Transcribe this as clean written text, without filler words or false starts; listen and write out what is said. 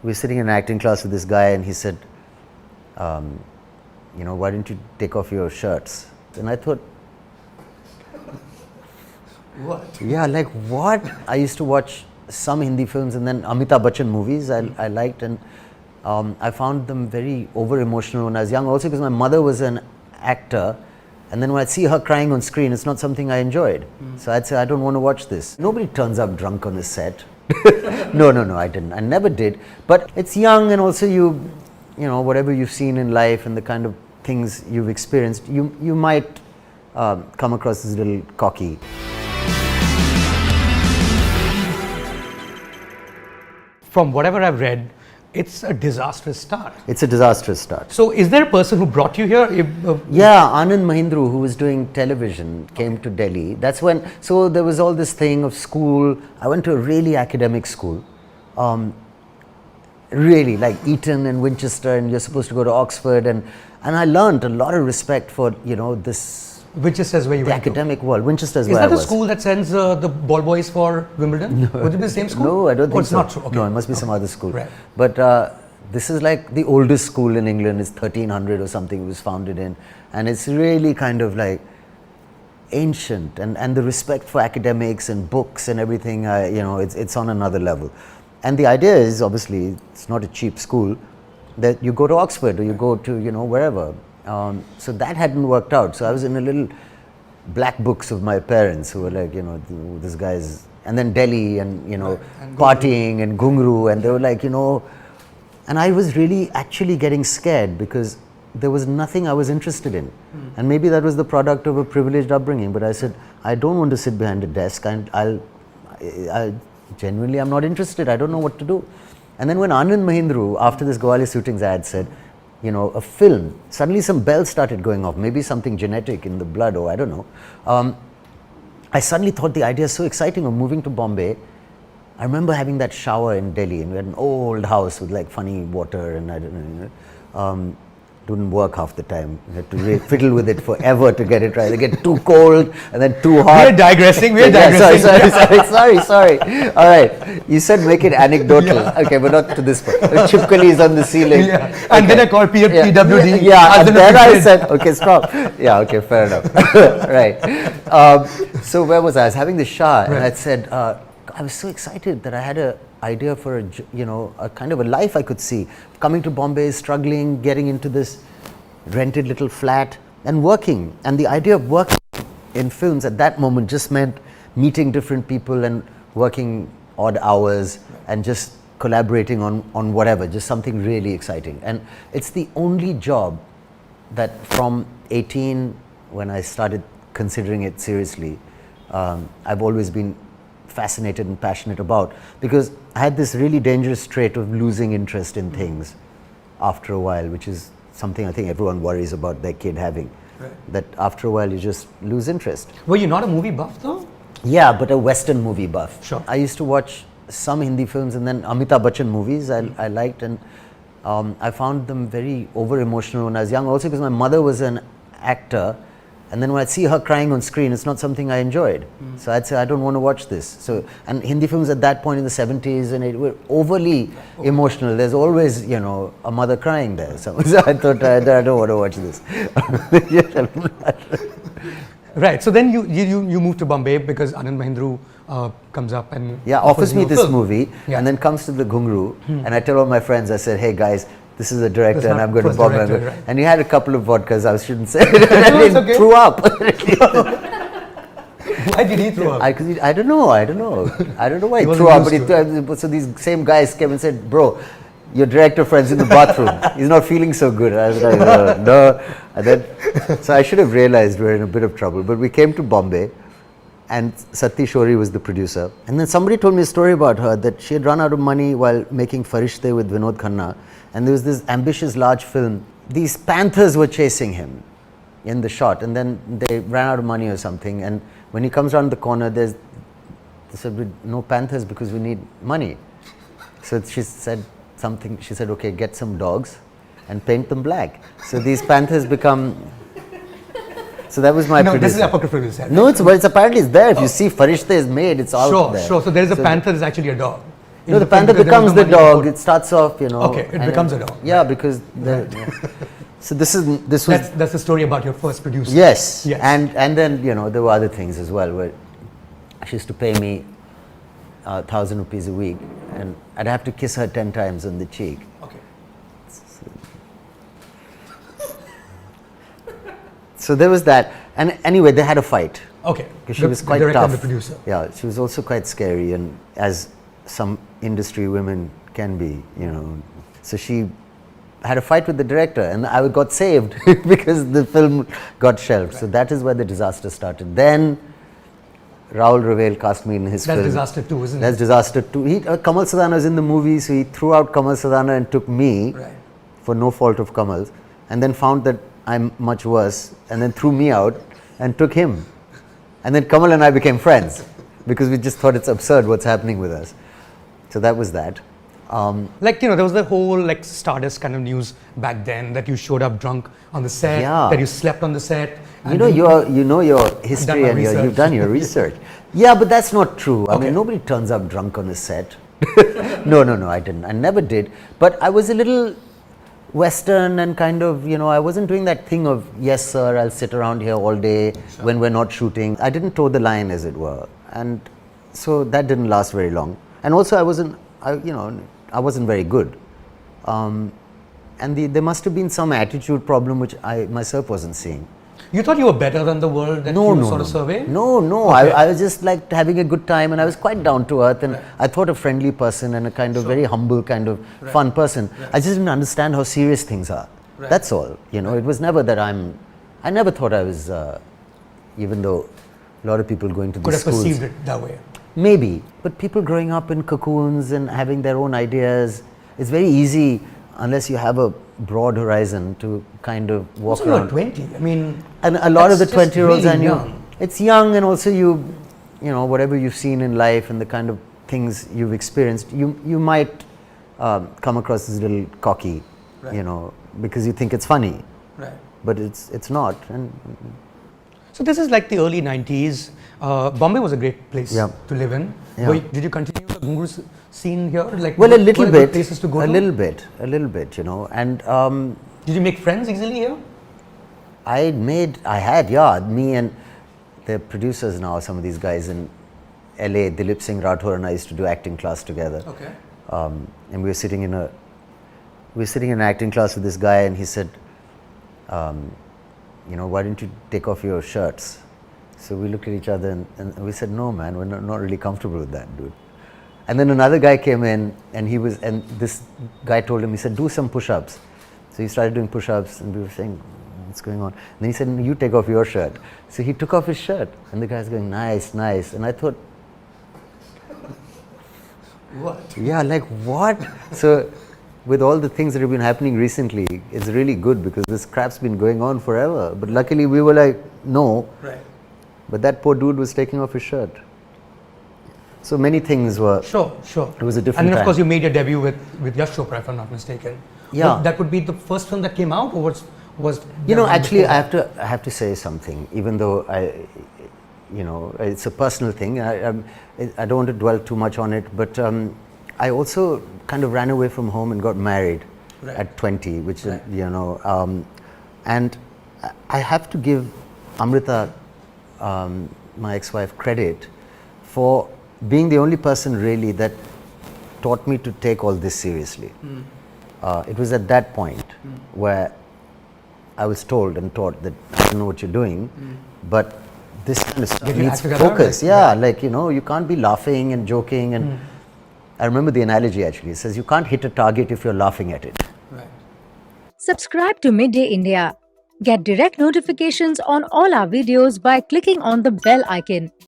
we were sitting in an acting class with this guy, and he said, why don't you take off your shirts? And I thought, what? Yeah, like what? I used to watch some Hindi films and then Amitabh Bachchan movies I liked, and I found them very over emotional when I was young, also because my mother was an actor, and then when I'd see her crying on screen, it's not something I enjoyed. So I'd say, I don't want to watch this. Nobody turns up drunk on the set. No, I didn't. I never did. But it's young, and also you whatever you've seen in life and the kind of things you've experienced, you might come across as a little cocky. From whatever I've read, it's a disastrous start. It's a disastrous start. So is there a person who brought you here? Yeah, Anand Mahindru, who was doing television, came to Delhi. That's when, so there was all this thing of school. I went to a really academic school. Really, like Eton and Winchester, and you're supposed to go to Oxford. And I learned a lot of respect for, this... Winchester is where you went to? Academic world. Winchester is where I was. Is that the school that sends the ball boys for Wimbledon? No. Would it be the same school? No, I don't think it's so. Not true. Okay. No, it must be some other school. Right. But this is like the oldest school in England. It's 1300 or something it was founded in. And it's really kind of like ancient. And the respect for academics and books and everything, it's on another level. And the idea is, obviously, it's not a cheap school, that you go to Oxford or you go to, wherever. So that hadn't worked out. So I was in a little black books of my parents who were like, this guy's, and then Delhi and, and partying and Gungru, and they were like, and I was really actually getting scared because there was nothing I was interested in. And maybe that was the product of a privileged upbringing, but I said, I don't want to sit behind a desk, and I genuinely, I'm not interested. I don't know what to do. And then when Anand Mahindru, after this Gwalior shootings, I had said, a film, suddenly some bells started going off, maybe something genetic in the blood, or I don't know. I suddenly thought the idea is so exciting of moving to Bombay. I remember having that shower in Delhi, and we had an old house with like funny water, and I don't know, didn't work half the time. You had to fiddle with it forever to get it right. They get too cold and then too hot. We're digressing. Sorry. All right. You said make it anecdotal. Yeah. Okay, but not to this point. Chipkali is on the ceiling. Yeah. And then I called PWD. Yeah, and then I said, okay, stop. Yeah, okay, fair enough. Right. So where was I? I was having the shower, and I said, I was so excited that I had a idea for a kind of a life I could see. Coming to Bombay, struggling, getting into this rented little flat and working. And the idea of working in films at that moment just meant meeting different people and working odd hours and just collaborating on whatever, just something really exciting. And it's the only job that from 18, when I started considering it seriously, I've always been fascinated and passionate about, because I had this really dangerous trait of losing interest in things after a while, which is something I think everyone worries about their kid having. Right. That after a while you just lose interest. Were you not a movie buff though? Yeah, but a Western movie buff. Sure. I used to watch some Hindi films and then Amitabh Bachchan movies I liked, and I found them very over emotional when I was young, also because my mother was an actor. And then when I'd see her crying on screen, it's not something I enjoyed. So I'd say, I don't want to watch this. So, and Hindi films at that point in the 70s and it were overly emotional. There's always, a mother crying there. So I thought, I don't want to watch this. Right. So then you moved to Bombay because Anand Mahindru comes up and offers me this movie, and then comes to the Gungru, and I tell all my friends, I said, hey guys, this is a director and I'm going to Bombay. Right. And he had a couple of vodkas, I shouldn't say it, and he threw up. Why did he throw up? I don't know why he threw up, but so these same guys came and said, bro, your director friend's in the bathroom, he's not feeling so good. I was like, no. And then, so I should have realized we were in a bit of trouble, but we came to Bombay, and Sati Shori was the producer. And then somebody told me a story about her, that she had run out of money while making Farishte with Vinod Khanna. And there was this ambitious large film. These panthers were chasing him in the shot, and then they ran out of money or something. And when he comes around the corner, they said, no panthers because we need money. So she said something, she said, okay, get some dogs and paint them black. So these panthers become... So that was my No, producer. this is apocryphal, you said. No, it's apparently it's there. If you see Farishte is made, it's out there. Sure. So there is a panther, is actually a dog. No, the film panda because there was becomes no the money to dog. put- It starts off, you know. Okay, it and becomes then- a dog. Yeah, because so this was That's the story about your first producer. yes, Yes. and then you know there were other things as well where she used to pay me 1,000 rupees a week, and I'd have to kiss her 10 times on the cheek. Okay. So there was that, and anyway, they had a fight. Okay. Because she The- was the quite director tough. and the producer. Yeah, she was also quite scary, and as some industry women can be, you know. So she had a fight with the director, and I got saved because the film got shelved. So that is where the disaster started. Then Rahul Ravel cast me in his That's film. Disaster 2, isn't That's it? Disaster 2. Kamal Sadhana was in the movie, so he threw out Kamal Sadhana and took me Right. for no fault of Kamal's, and then found that I'm much worse, and then threw me out and took him. And then Kamal and I became friends because we just thought it's absurd what's happening with us. So that was that. Like, you know, there was the whole like Stardust kind of news back then that you showed up drunk on the set, Yeah. that you slept on the set. You know your history my and research. you've done your research. Yeah, but that's not true. I Okay. mean, nobody turns up drunk on a set. No, I didn't. I never did. But I was a little Western and kind of, you know, I wasn't doing that thing of, yes, sir, I'll sit around here all day when we're not shooting. I didn't toe the line, as it were. And so that didn't last very long. And also, I wasn't very good. And there must have been some attitude problem which I myself wasn't seeing. You thought you were better than the world that you were sort of surveying? No. Okay. I was just like having a good time, and I was quite down to earth, and Right. I thought a friendly person and a kind of very humble, kind of fun person. I just didn't understand how serious things are. Right. That's all. You know, it was never that I never thought I was, even though a lot of people going to Could these have schools. perceived it that way. Maybe, but people growing up in cocoons and having their own ideas, it's very easy unless you have a broad horizon to kind of walk Also, you were around. 20. I mean, And a lot of the that's just 20-year-olds I really knew, young. it's young, and also you know, whatever you've seen in life and the kind of things you've experienced, you might come across as a little cocky, Right. you know, because you think it's funny, right. but it's not. And So this is like the early 90s. Bombay was a great place Yeah. to live in. Yeah. Did you continue the Ghungroos scene here? Like, well, a what little are good bit, places to go a to? little bit, you know, and. Did you make friends easily here? Me and the producers now, some of these guys in LA, Dilip Singh Rathore and I used to do acting class together. Okay. And we were sitting in an acting class with this guy, and he said, you know, why don't you take off your shirts? So we looked at each other and we said, no, man, we're not really comfortable with that, dude. And then another guy came in, and this guy told him, he said, do some push-ups. So he started doing push-ups, and we were saying, what's going on? And then he said, you take off your shirt. So he took off his shirt, and the guy's going, nice. And I thought, What? yeah, like what? So with all the things that have been happening recently, it's really good because this crap's been going on forever. But luckily we were like, no. Right. But that poor dude was taking off his shirt. So many things were. Sure. It was a different And then, of time. course, you made your debut with Yash Chopra, if I'm not mistaken. Yeah. But that would be the first film that came out, or was You know, there one actually, before I have to say something, even though you know, it's a personal thing. I don't want to dwell too much on it, but I also kind of ran away from home and got married Right. at 20, which Right. you know, and I have to give Amrita, my ex-wife, credit for being the only person really that taught me to take all this seriously. It was at that point where I was told and taught that I don't know what you're doing, but this kind of stuff Get your needs act together, focus. like, Yeah, like, you know, you can't be laughing and joking. And I remember the analogy actually. It says you can't hit a target if you're laughing at it. Right. Subscribe to Midday India. Get direct notifications on all our videos by clicking on the bell icon.